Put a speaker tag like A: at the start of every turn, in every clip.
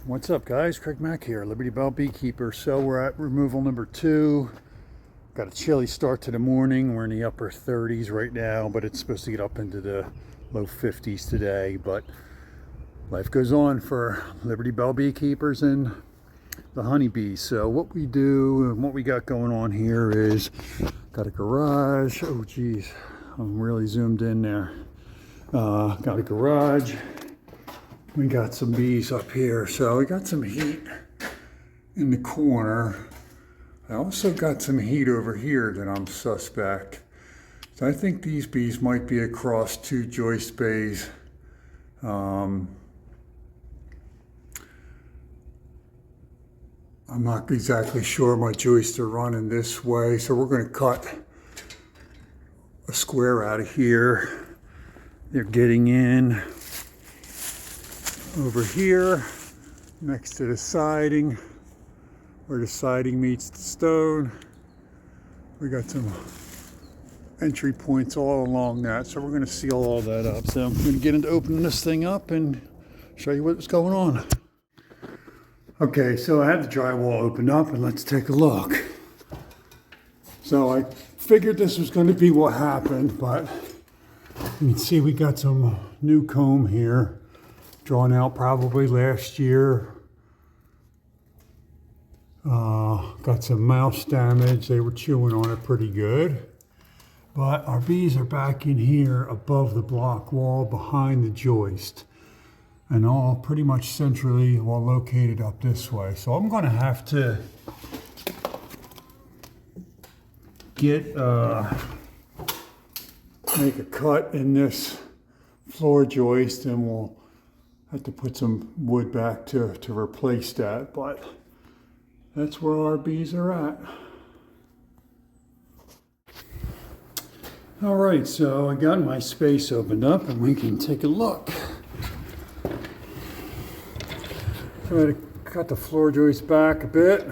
A: What's up, guys? Craig Mack here, Liberty Bell Beekeeper. So we're at removal number 2. Got a chilly start to the morning. We're in the upper 30s right now, but it's supposed to get up into the low 50s today. But life goes on for Liberty Bell Beekeepers and the honeybees. So what we do and what we got going on here is got a garage. Oh geez, I'm really zoomed in there. Got a garage. We got some bees up here, so we got some heat in the corner. I also got some heat over here that I'm suspect. So I think these bees might be across 2 joist bays. I'm not exactly sure. My joists are running this way, so we're going to cut a square out of here. They're getting in over here next to the siding, where the siding meets the stone. We got some entry points all along that, so we're going to seal all that up. So I'm going to get into opening this thing up and show you what's going on. Okay, so I had the drywall opened up, and let's take a look. So I figured this was going to be what happened, but you can see we got some new comb here, drawn out probably last year. Got some mouse damage. They were chewing on it pretty good. But our bees are back in here above the block wall behind the joist, and all pretty much centrally well located up this way. So I'm going to have to get make a cut in this floor joist, and we'll have to put some wood back to replace that, but that's where our bees are at. All right, so I got my space opened up and we can take a look. Try to cut the floor joist back a bit.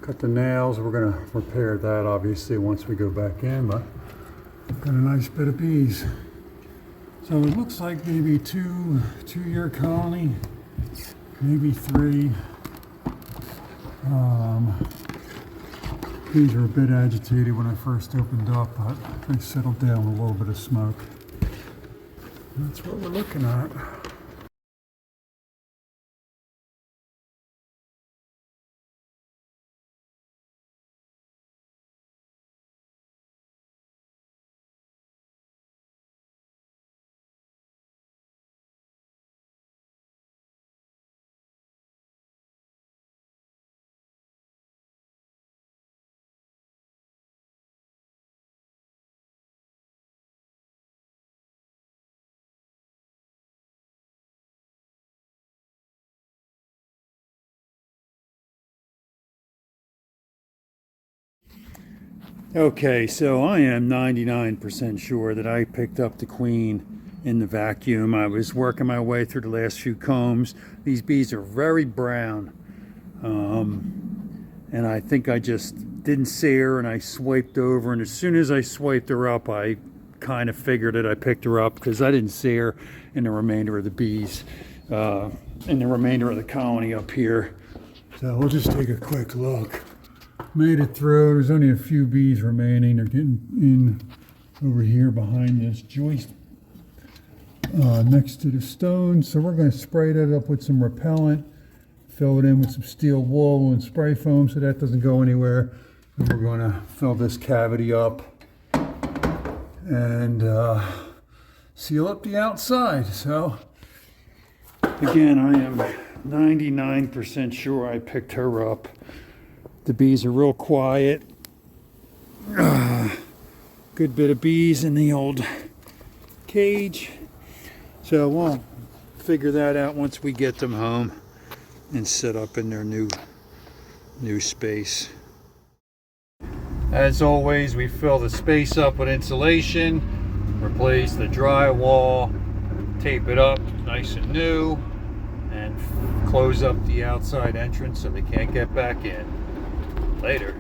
A: Cut the nails. We're going to repair that obviously once we go back in, but got a nice bit of bees. So it looks like maybe two-year colony, maybe 3. Bees were a bit agitated when I first opened up, but they settled down with a little bit of smoke. That's what we're looking at. Okay, so I am 99% sure that I picked up the queen in the vacuum. I was working my way through the last few combs. These bees are very brown. And I think I just didn't see her and I swiped over, and as soon as I swiped her up, I kind of figured it. I picked her up because I didn't see her in the remainder of the bees, in the remainder of the colony up here. So we'll just take a quick look. Made it through. There's only a few bees remaining. They're getting in over here behind this joist next to the stone. So we're going to spray that up with some repellent, fill it in with some steel wool and spray foam so that doesn't go anywhere. And we're going to fill this cavity up and seal up the outside. So again, I am 99% sure I picked her up. The bees are real quiet. Good bit of bees in the old cage. So we'll figure that out once we get them home and set up in their new space. As always, we fill the space up with insulation, replace the drywall, tape it up nice and new, and close up the outside entrance so they can't get back in. Later.